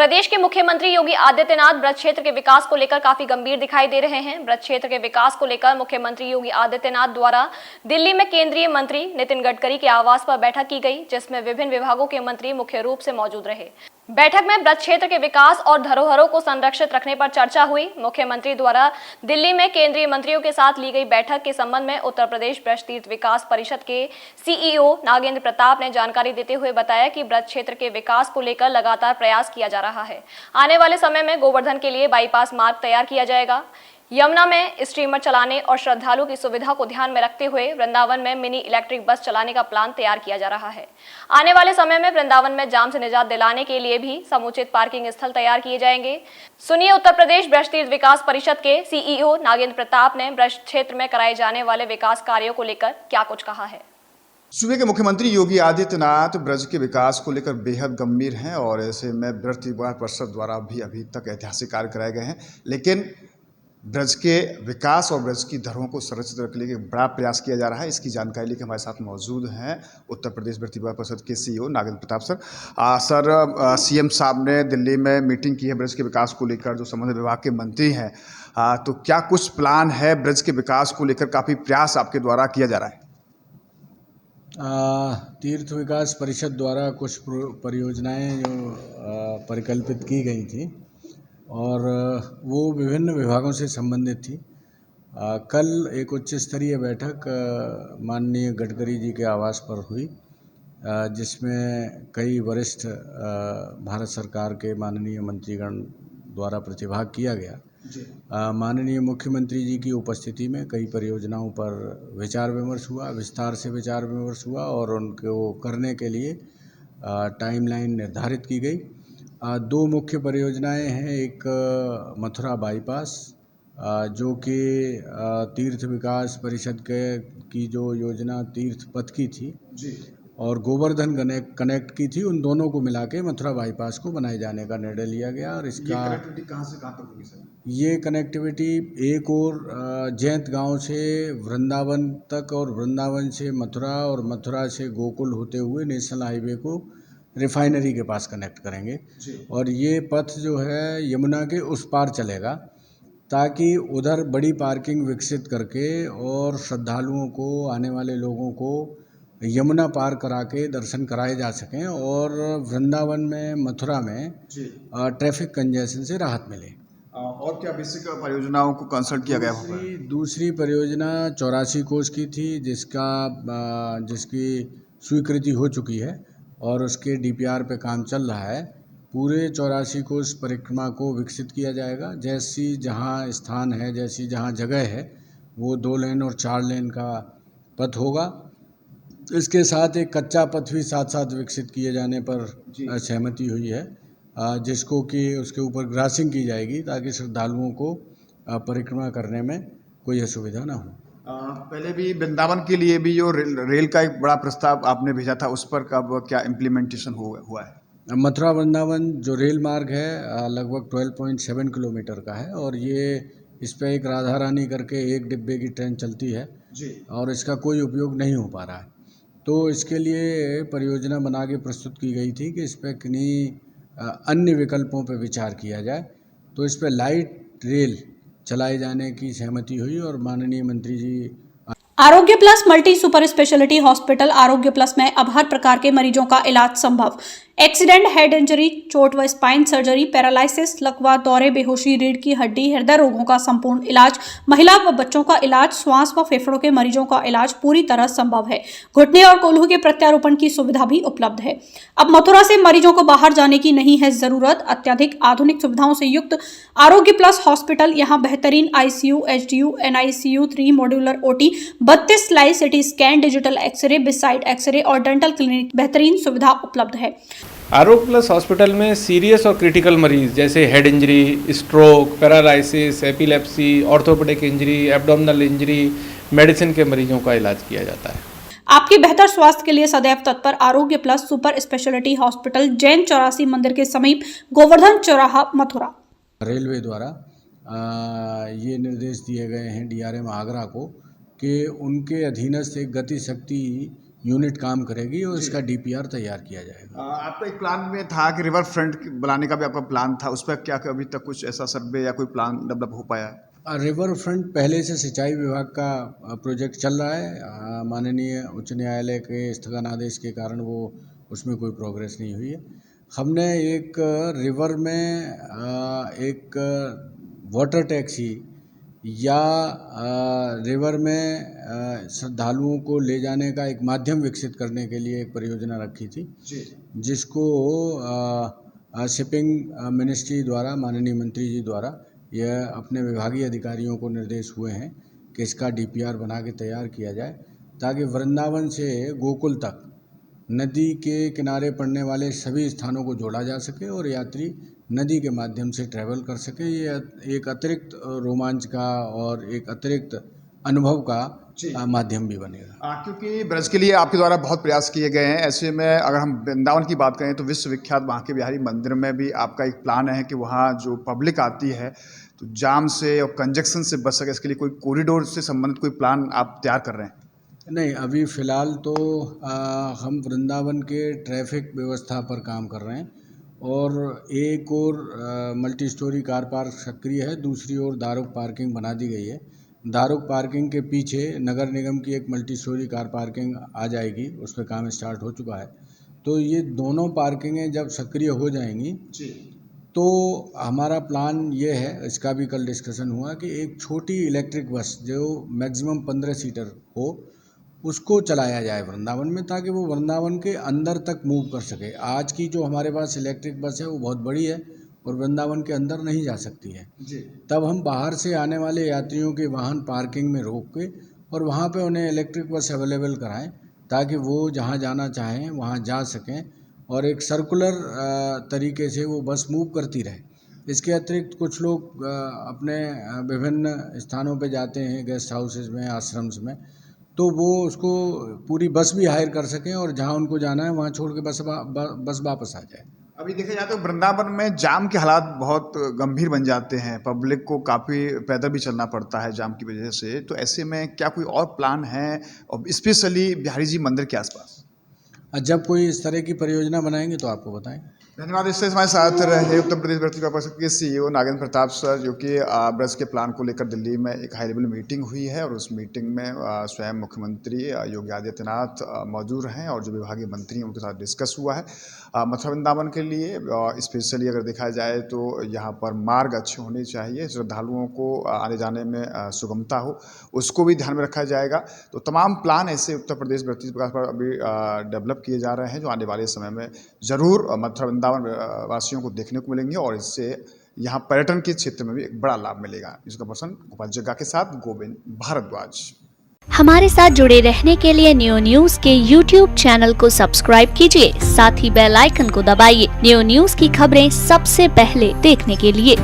प्रदेश के मुख्यमंत्री योगी आदित्यनाथ ब्रज क्षेत्र के विकास को लेकर काफी गंभीर दिखाई दे रहे हैं। ब्रज क्षेत्र के विकास को लेकर मुख्यमंत्री योगी आदित्यनाथ द्वारा दिल्ली में केंद्रीय मंत्री नितिन गडकरी के आवास पर बैठक की गई, जिसमें विभिन्न विभागों के मंत्री मुख्य रूप से मौजूद रहे। बैठक में ब्रज क्षेत्र के विकास और धरोहरों को संरक्षित रखने पर चर्चा हुई। मुख्यमंत्री द्वारा दिल्ली में केंद्रीय मंत्रियों के साथ ली गई बैठक के संबंध में उत्तर प्रदेश ब्रज तीर्थ विकास परिषद के सीईओ नागेंद्र प्रताप ने जानकारी देते हुए बताया कि ब्रज क्षेत्र के विकास को लेकर लगातार प्रयास किया जा रहा है। आने वाले समय में गोवर्धन के लिए बाईपास मार्ग तैयार किया जाएगा। यमुना में स्टीमर चलाने और श्रद्धालुओं की सुविधा को ध्यान में रखते हुए वृंदावन में मिनी इलेक्ट्रिक बस चलाने का प्लान तैयार किया जा रहा है। आने वाले समय में वृंदावन में जाम से निजात दिलाने के लिए भी समुचित पार्किंग स्थल तैयार किए जाएंगे। सुनिए उत्तर प्रदेश ब्रज तीर्थ विकास परिषद के सीईओ नागेंद्र प्रताप ने ब्रज क्षेत्र में कराए जाने वाले विकास कार्यों को लेकर क्या कुछ कहा है। सूबे के मुख्यमंत्री योगी आदित्यनाथ ब्रज के विकास को लेकर बेहद गंभीर हैं और ऐसे में ब्रज तीर्थ विकास परिषद द्वारा भी अभी तक ऐतिहासिक कार्य कराए गए हैं, लेकिन ब्रज के विकास और ब्रज की धरोहरों को संरक्षित रखने के लिए बड़ा प्रयास किया जा रहा है। इसकी जानकारी लेकर हमारे साथ मौजूद हैं उत्तर प्रदेश ब्रज तीर्थ विकास परिषद के CEO Nagendra Pratap sir. CM साहब ने दिल्ली में मीटिंग की है ब्रज के विकास को लेकर, जो संबंधित विभाग के मंत्री हैं, तो क्या कुछ प्लान है ब्रज के विकास को लेकर? काफ़ी प्रयास आपके द्वारा किया जा रहा है। तीर्थ विकास परिषद द्वारा कुछ परियोजनाएं जो परिकल्पित की गई थी और वो विभिन्न विभागों से संबंधित थी। कल एक उच्च स्तरीय बैठक माननीय गडकरी जी के आवास पर हुई, जिसमें कई वरिष्ठ भारत सरकार के माननीय मंत्रीगण द्वारा प्रतिभाग किया गया। माननीय मुख्यमंत्री जी की उपस्थिति में कई परियोजनाओं पर विचार विमर्श हुआ, विस्तार से विचार विमर्श हुआ और उनको करने के लिए टाइमलाइन निर्धारित की गई। दो मुख्य परियोजनाएं हैं, एक मथुरा बाईपास जो कि तीर्थ विकास परिषद की जो योजना तीर्थ पथ की थी जी, और गोवर्धन कनेक्ट की थी। उन दोनों को मिला के मथुरा बाईपास को बनाए जाने का निर्णय लिया गया। और इसका कनेक्टिविटी कहाँ से कहाँ तक होगी सर? ये कनेक्टिविटी एक और जैंत गांव से वृंदावन तक और वृंदावन से मथुरा और मथुरा से गोकुल होते हुए नेशनल हाईवे को रिफाइनरी के पास कनेक्ट करेंगे। और ये पथ जो है यमुना के उस पार चलेगा, ताकि उधर बड़ी पार्किंग विकसित करके और श्रद्धालुओं को, आने वाले लोगों को यमुना पार करा के दर्शन कराए जा सकें और वृंदावन में, मथुरा में ट्रैफिक कंजेशन से राहत मिले। और क्या बेसिक परियोजनाओं को कंसल्ट किया गया होगा? दूसरी परियोजना 84 कोस की थी, जिसकी स्वीकृति हो चुकी है और उसके डीपीआर पे काम चल रहा है। पूरे 84 कोस परिक्रमा को विकसित किया जाएगा। जैसी जहां स्थान है, जैसी जहां जगह है, वो 2 लेन और 4 लेन का पथ होगा। इसके साथ एक कच्चा पथ भी साथ साथ विकसित किए जाने पर सहमति हुई है, जिसको कि उसके ऊपर ग्रासिंग की जाएगी ताकि श्रद्धालुओं को परिक्रमा करने में कोई असुविधा ना हो। पहले भी वृंदावन के लिए भी जो रेल का एक बड़ा प्रस्ताव आपने भेजा था, उस पर कब क्या इम्प्लीमेंटेशन हुआ है? मथुरा वृंदावन जो रेल मार्ग है लगभग 12.7 किलोमीटर का है और ये इस पर एक राधा रानी करके एक डिब्बे की ट्रेन चलती है जी, और इसका कोई उपयोग नहीं हो पा रहा है। तो इसके लिए परियोजना बना के प्रस्तुत की गई थी कि इस पर किन्हीं अन्य विकल्पों पर विचार किया जाए। तो इस पर लाइट रेल चलाए जाने की सहमति हुई और माननीय मंत्री जी आरोग्य plus multi super speciality hospital आरोग्य प्लस में अब हर प्रकार के मरीजों का इलाज संभव। एक्सीडेंट, हेड इंजरी, चोट व स्पाइन सर्जरी, पैरालिसिस, लकवा, दौरे, बेहोशी, रीढ़ की हड्डी, हृदय रोगों का संपूर्ण इलाज, महिला व बच्चों का इलाज, श्वास व फेफड़ों के मरीजों का इलाज पूरी तरह संभव है। घुटने और कोल्हू के प्रत्यारोपण की सुविधा भी उपलब्ध है। अब मथुरा से मरीजों को बाहर जाने की नहीं है जरूरत। अत्याधिक आधुनिक सुविधाओं से युक्त आरोग्य प्लस हॉस्पिटल यहाँ बेहतरीन ICU, HDU, NICU, 3 modular OT, 32 slice CT scan, digital x-ray, bedside x-ray और डेंटल क्लिनिक बेहतरीन सुविधा उपलब्ध है। आरोग्य प्लस हॉस्पिटल में सीरियस और क्रिटिकल मरीज जैसे head injury, stroke, paralysis, epilepsy, orthopaedic injury, abdominal injury, medicine के मरीजों का इलाज किया जाता है। आपके बेहतर स्वास्थ्य के लिए सदैव तत्पर आरोग्य plus super speciality hospital, Jain 84 मंदिर के समीप, गोवर्धन चौराहा, मथुरा। रेलवे द्वारा ये निर्देश दिए गए हैं DRM आगरा को कि उनके अधीनस्थ एक गति शक्ति यूनिट काम करेगी और इसका डीपीआर तैयार किया जाएगा। आपका एक प्लान में था कि रिवर फ्रंट बनाने का भी आपका प्लान था, उस पर क्या अभी तक कुछ ऐसा सर्वे या कोई प्लान डेवलप हो पाया? रिवर फ्रंट पहले से सिंचाई विभाग का प्रोजेक्ट चल रहा है। माननीय उच्च न्यायालय के स्थगन आदेश के कारण वो उसमें कोई प्रोग्रेस नहीं हुई है। हमने एक रिवर में एक वाटर टैक्सी या रिवर में श्रद्धालुओं को ले जाने का एक माध्यम विकसित करने के लिए एक परियोजना रखी थी, जिसको शिपिंग मिनिस्ट्री द्वारा, माननीय मंत्री जी द्वारा यह अपने विभागीय अधिकारियों को निर्देश हुए हैं कि इसका डीपीआर बना के तैयार किया जाए, ताकि वृंदावन से गोकुल तक नदी के किनारे पड़ने वाले सभी स्थानों को जोड़ा जा सके और यात्री नदी के माध्यम से ट्रैवल कर सके। ये एक अतिरिक्त रोमांच का और एक अतिरिक्त अनुभव का माध्यम भी बनेगा। क्योंकि ब्रज के लिए आपके द्वारा बहुत प्रयास किए गए हैं, ऐसे में अगर हम वृंदावन की बात करें तो विश्वविख्यात वहाँ के बिहारी मंदिर में भी आपका एक प्लान है कि वहाँ जो पब्लिक आती है तो जाम से और कंजक्शन से बच सके, इसके लिए कोई कॉरिडोर से संबंधित कोई प्लान आप तैयार कर रहे हैं? नहीं, अभी फ़िलहाल तो हम वृंदावन के ट्रैफिक व्यवस्था पर काम कर रहे हैं और एक और मल्टी स्टोरी कार पार्क सक्रिय है, दूसरी ओर दारुक पार्किंग बना दी गई है। दारुक पार्किंग के पीछे नगर निगम की एक मल्टी स्टोरी कार पार्किंग आ जाएगी, उस पर काम स्टार्ट हो चुका है। तो ये दोनों पार्किंगें जब सक्रिय हो जाएंगी तो हमारा प्लान ये है, इसका भी कल डिस्कशन हुआ, कि एक छोटी इलेक्ट्रिक बस जो मैक्सिमम 15 सीटर हो उसको चलाया जाए वृंदावन में, ताकि वो वृंदावन के अंदर तक मूव कर सके। आज की जो हमारे पास इलेक्ट्रिक बस है वो बहुत बड़ी है और वृंदावन के अंदर नहीं जा सकती है। तब हम बाहर से आने वाले यात्रियों के वाहन पार्किंग में रोक के और वहाँ पे उन्हें इलेक्ट्रिक बस अवेलेबल कराएं, ताकि वो जहाँ जाना चाहें वहाँ जा सकें और एक सर्कुलर तरीके से वो बस मूव करती रहे। इसके अतिरिक्त कुछ लोग अपने विभिन्न स्थानों पे जाते हैं, गेस्ट हाउसेज में, आश्रम्स में, तो वो उसको पूरी बस भी हायर कर सकें और जहाँ उनको जाना है वहाँ छोड़ के बस वापस आ जाए। अभी देखा जाए तो वृंदावन में जाम के हालात बहुत गंभीर बन जाते हैं, पब्लिक को काफ़ी पैदल भी चलना पड़ता है जाम की वजह से, तो ऐसे में क्या कोई और प्लान है, और स्पेशली बिहारी जी मंदिर के आसपास? जब कोई इस तरह की परियोजना बनाएंगे तो आपको बताएं। धन्यवाद। इससे हमारे साथ रहे उत्तर प्रदेश व्यक्ति परिषद के CEO नागेंद्र प्रताप सर, जो कि ब्रज के प्लान को लेकर दिल्ली में एक हाई लेवल मीटिंग हुई है और उस मीटिंग में स्वयं मुख्यमंत्री योगी आदित्यनाथ मौजूद हैं और जो विभागीय मंत्री हैं उनके साथ डिस्कस हुआ है मथुरा वृंदावन के लिए। स्पेशली अगर देखा जाए तो यहाँ पर मार्ग अच्छे होने चाहिए, श्रद्धालुओं को आने जाने में सुगमता हो, उसको भी ध्यान में रखा जाएगा। तो तमाम प्लान ऐसे उत्तर प्रदेश व्यक्ति विकास पर अभी डेवलप किए जा रहे हैं, जो आने वाले समय में ज़रूर मथुरा वृंदावन वासियों को देखने को मिलेंगे और इससे यहाँ पर्यटन के क्षेत्र में भी एक बड़ा लाभ मिलेगा। इसका पर्सन गोपाल जग्गा के साथ गोविंद भारद्वाज। हमारे साथ जुड़े रहने के लिए न्यू न्यूज के YouTube चैनल को सब्सक्राइब कीजिए, साथ ही बेल आइकन को दबाइए न्यू न्यूज की खबरें सबसे पहले देखने के लिए।